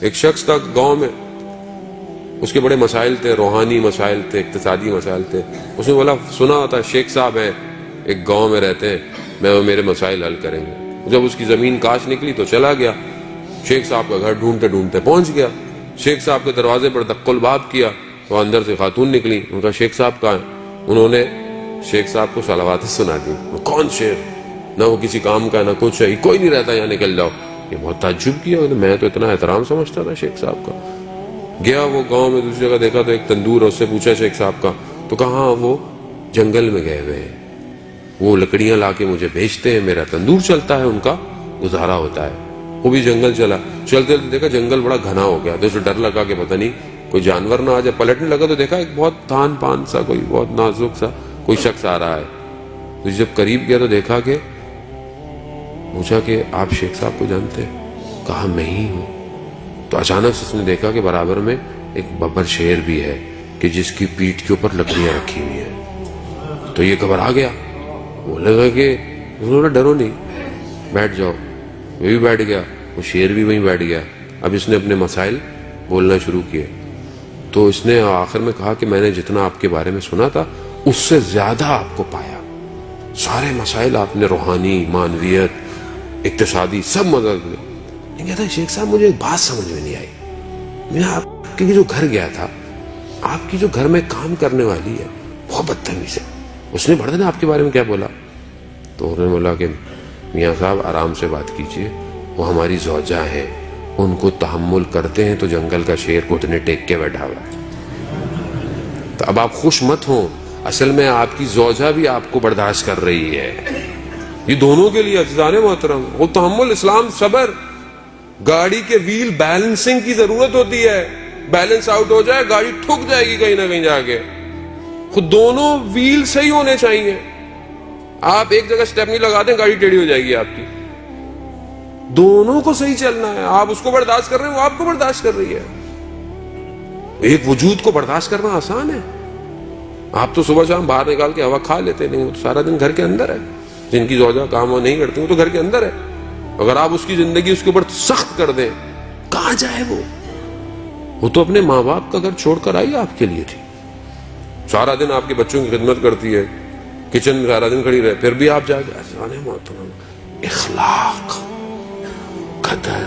ایک شخص تھا گاؤں میں، اس کے بڑے مسائل تھے، روحانی مسائل تھے، اقتصادی مسائل تھے. اس نے بولا سنا ہوتا شیخ صاحب ہیں ایک گاؤں میں رہتے ہیں، وہ میرے مسائل حل کریں گے. جب اس کی زمین کاش نکلی تو چلا گیا، شیخ صاحب کا گھر ڈھونڈتے ڈھونڈتے پہنچ گیا. شیخ صاحب کے دروازے پر دق الباب کیا تو اندر سے خاتون نکلی. ان کا شیخ صاحب کہاں ہے؟ انہوں نے شیخ صاحب کو صلوات سنا دی. کون شیخ؟ نہ وہ کسی کام کا نہ کچھ ہے، کوئی نہیں رہتا یہاں، نکل جاؤ. یہ بہت تعجب کیا، میں تو اتنا احترام سمجھتا تھا شیخ صاحب کا. گیا وہ گاؤں میں، دوسری جگہ دیکھا تو ایک تندور ہے، اس سے پوچھا شیخ صاحب کا، تو کہاں وہ جنگل میں گئے ہوئے ہیں، وہ لکڑیاں لا کے مجھے بھیجتے ہیں، میرا تندور چلتا ہے، ان کا گزارا ہوتا ہے. وہ بھی جنگل چلا، چلتے دیکھا جنگل بڑا گھنا ہو گیا، تو اسے ڈر لگا کہ پتہ نہیں کوئی جانور نہ آ جائے. پلٹنے لگا تو دیکھا ایک بہت تھان پان سا، کوئی بہت نازک سا کوئی شخص آ رہا ہے. تو جب قریب گیا تو دیکھا کہ پوچھا کہ آپ شیخ صاحب کو جانتے ہیں؟ کہا میں ہی ہوں. تو اچانک سے اس نے دیکھا کہ برابر میں ایک ببر شیر بھی ہے کہ جس کی پیٹھ کے اوپر لکڑیاں رکھی ہوئی ہیں. تو یہ گھبرا گیا، وہ لگا کہ انہوں نے ڈرو نہیں، بیٹھ جاؤ. وہ بھی بیٹھ گیا، وہ شیر بھی وہیں بیٹھ گیا. اب اس نے اپنے مسائل بولنا شروع کیے. تو اس نے آخر میں کہا کہ میں نے جتنا آپ کے بارے میں سنا تھا اس سے زیادہ آپ کو پایا، سارے مسائل آپ نے روحانی، معنویت، اقتصادی سب مدد میں. یہ کہتا ہے شیخ صاحب مجھے ایک بات سمجھ میں نہیں آئی، میں آپ کے جو گھر گیا تھا، آپ کی جو گھر میں کام کرنے والی ہے بہت بدتمیز ہے، اس نے بڑے دن آپ کے بارے میں کیا بولا؟ تو انہوں نے بولا کہ میاں صاحب آرام سے بات کیجئے، وہ ہماری زوجہ ہیں، ان کو تحمل کرتے ہیں تو جنگل کا شیر کو اتنے ٹیک کے بیٹھا ہوا ہے. تو اب آپ خوش مت ہوں، اصل میں آپ کی زوجہ بھی آپ کو برداشت کر رہی ہے. یہ دونوں کے لیے عزیزان محترم، وہ تحمل، اسلام، صبر. گاڑی کے ویل بیلنسنگ کی ضرورت ہوتی ہے، بیلنس آؤٹ ہو جائے گاڑی ٹھک جائے گی کہیں نہ کہیں جا کے. خود دونوں ویل صحیح ہونے چاہیے. آپ ایک جگہ سٹیپ نہیں لگا دیں گاڑی ٹیڑھی ہو جائے گی آپ کی. دونوں کو صحیح چلنا ہے. آپ اس کو برداشت کر رہے ہیں، وہ آپ کو برداشت کر رہی ہے. ایک وجود کو برداشت کرنا آسان ہے. آپ تو صبح شام باہر نکال کے ہوا کھا لیتے، نہیں وہ تو سارا دن گھر کے اندر ہے. جن کی زوجہ کام نہیں کرتی وہ تو گھر کے اندر ہے. اگر آپ اس کی زندگی اس کے اوپر سخت کر دیں، کہاں جائے وہ تو اپنے ماں باپ کا گھر چھوڑ کر آئی آپ کے لیے تھی. سارا دن آپ کے بچوں کی خدمت کرتی ہے، کچن میں سارا دن کھڑی رہے، پھر بھی آپ جا کے اخلاق، قدر